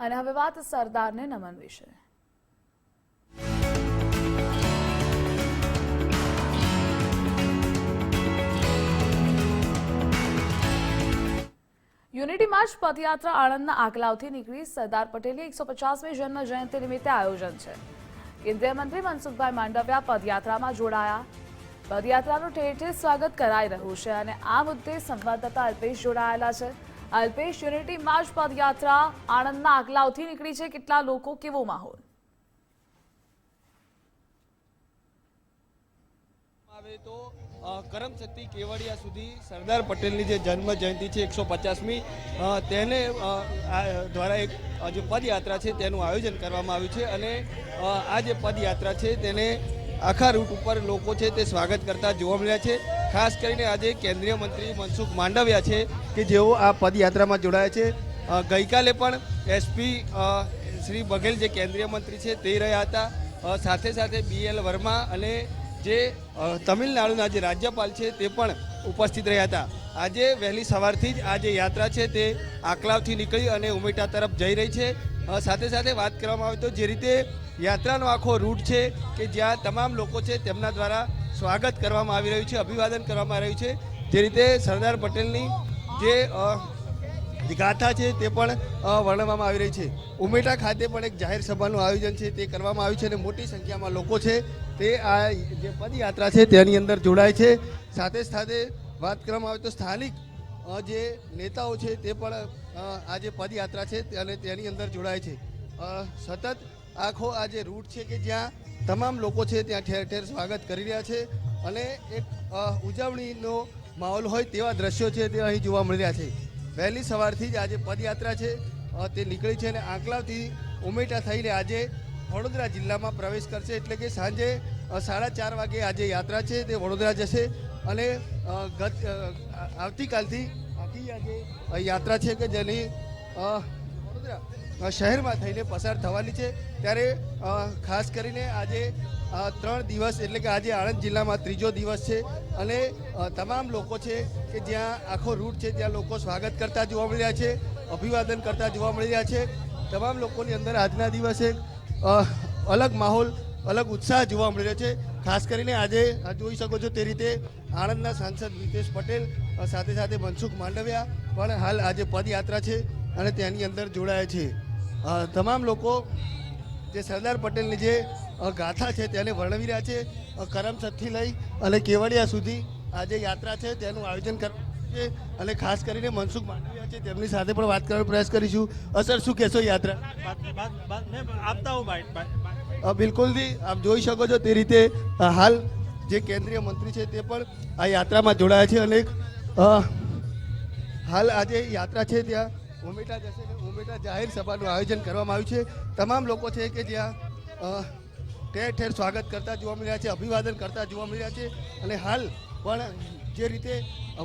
અને હવે વાત સરદારને નમન વિશે। યુનિટી માર્ચ પદયાત્રા આણંદના આકલાવથી નીકળી સરદાર પટેલની 150મી જન્મ જયંતિ નિમિત્તે આયોજન છે। કેન્દ્રીય મંત્રી મનસુખભાઈ માંડવિયા પદયાત્રામાં જોડાયા। પદયાત્રાનું ઠેર ઠેર સ્વાગત કરાઈ રહ્યું છે અને આ મુદ્દે સંવાદદાતા અલ્પેશ જોડાયેલા છે। અલ્પેશ, યુનિટી માર્ચ પદયાત્રા આણંદના આકલાવથી નીકળી છે, કેટલા લોકો, કેવો માહોલ? તો કરમસદથી કેવડિયા સુધી સરદાર પટેલની જે જન્મ જયંતિ છે 150મી તેને દ્વારા એક જે પદયાત્રા છે તેનું આયોજન કરવામાં આવ્યું છે અને આ જે પદયાત્રા છે તેને આખા રૂટ ઉપર લોકો છે તે સ્વાગત કરતા જોવા મળ્યા છે। ખાસ કરીને આજે કેન્દ્રીય મંત્રી મનસુખ માંડવિયા છે કે જેઓ આ પદયાત્રામાં જોડાયા છે। ગઈકાલે પણ એસપી શ્રી બઘેલ જે કેન્દ્રીય મંત્રી છે તે રહ્યા હતા। સાથે સાથે BL વર્મા અને જે તમિલનાડુના જે રાજ્યપાલ છે તે પણ ઉપસ્થિત રહ્યા હતા। આજે વહેલી સવારથી જ આ જે યાત્રા છે તે આકલાવથી નીકળી અને ઉમેટા તરફ જઈ રહી છે। સાથે સાથે વાત કરવામાં આવે તો જે રીતે યાત્રાનો આખો રૂટ છે કે જ્યાં તમામ લોકો છે તેમના દ્વારા સ્વાગત કરવામાં આવી રહ્યું છે, અભિવાદન કરવામાં આવી રહ્યું છે। જે રીતે સરદાર પટેલની જે ગાથા છે તે પણ વર્ણવવામાં આવી રહી છે। ઉમેટા ખાતે પણ એક જાહેર સભાનું આયોજન છે તે કરવામાં આવ્યું છે અને મોટી સંખ્યામાં લોકો છે તે આ જે પદયાત્રા છે તેની અંદર જોડાય છે। સાથે સાથે વાત કરવામાં આવે તો સ્થાનિક જે નેતાઓ છે તે પણ આ જે પદયાત્રા છે અને તેની અંદર જોડાય છે। સતત આખો આ જે રૂટ છે કે જ્યાં તમામ લોકો છે ત્યાં ઠેર ઠેર સ્વાગત કરી રહ્યા છે અને એક ઉજવણીનો માહોલ હોય તેવા દ્રશ્યો છે તે અહીં જોવા મળી રહ્યા છે। વહેલી સવારથી જ આજે પદયાત્રા છે તે નીકળી છે અને આંકલાવથી ઉમેટા થઈને આજે વડોદરા જિલ્લામાં પ્રવેશ કરશે, એટલે કે સાંજે 4:30 વાગે આજે યાત્રા છે તે વડોદરા જશે અને આવતીકાલથી આખી આજે યાત્રા છે કે જેની વડોદરા શહેરમાં થઈને પસાર થવાની છે। ત્યારે ખાસ કરીને આજે 3 દિવસ એટલે કે આજે આણંદ જિલ્લામાં ત્રીજો દિવસ છે અને તમામ લોકો છે કે જ્યાં આખો રૂટ છે ત્યાં લોકો સ્વાગત કરતા જોવા મળી રહ્યા છે, અભિવાદન કરતા જોવા મળી રહ્યા છે। તમામ લોકોની અંદર આજના દિવસે અલગ માહોલ, અલગ ઉત્સાહ જોવા મળી રહ્યો છે। ખાસ કરીને આજે જોઈ શકો છો તે રીતે આણંદના સાંસદ મિતેશ પટેલ સાથે સાથે મનસુખ માંડવિયા પણ હાલ આજે પદયાત્રા છે અને તેની અંદર જોડાયા છે। તમામ લોકો જે સરદાર પટેલની જે ગાથા છે તેને વર્ણવી રહ્યા છે। કરમસદથી લઈ અને કેવડિયા સુધી આજે યાત્રા છે તેનું આયોજન કરવામાં છે અને ખાસ કરીને મનસુખ માંડવિયા છે તેમની સાથે પણ વાત કરવાનો પ્રયાસ કરીશું। અસર શું કહેશો યાત્રા? બિલકુલથી આપ જોઈ શકો છો તે રીતે હાલ જે કેન્દ્રીય મંત્રી છે તે પણ આ યાત્રામાં જોડાયા છે અને હાલ આજે યાત્રા છે ત્યાં ઉમેટા જશે અને ઉમેટા જાહેર સભાનું આયોજન કરવામાં આવ્યું છે। તમામ લોકો છે કે જ્યાં ઠેર ઠેર સ્વાગત કરતા જોવા મળી રહ્યા છે, અભિવાદન કરતા જોવા મળી રહ્યા છે અને હાલ પણ જે રીતે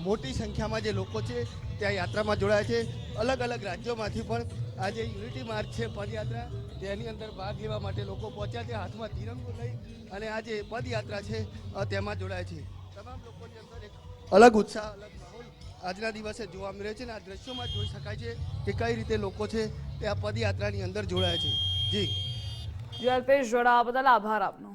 મોટી સંખ્યામાં જે લોકો છે ત્યાં યાત્રામાં જોડાયા છે। અલગ અલગ રાજ્યોમાંથી પણ આજે યુનિટી માર્ચ છે પદયાત્રા તેની અંદર ભાગ લેવા માટે લોકો પહોંચ્યા છે, હાથમાં તિરંગો લઈ અને આ જે પદયાત્રા છે તેમાં જોડાય છે। તમામ લોકોની અંદર એક અલગ ઉત્સાહ, અલગ માહોલ આજના દિવસે જોવા મળી રહ્યો છે અને આ દ્રશ્યોમાં જોઈ શકાય છે કે કઈ રીતે લોકો છે તે આ પદયાત્રાની અંદર જોડાયા છે। જી અલ્પેશ, જોડાવા બદલ આભાર આપનો।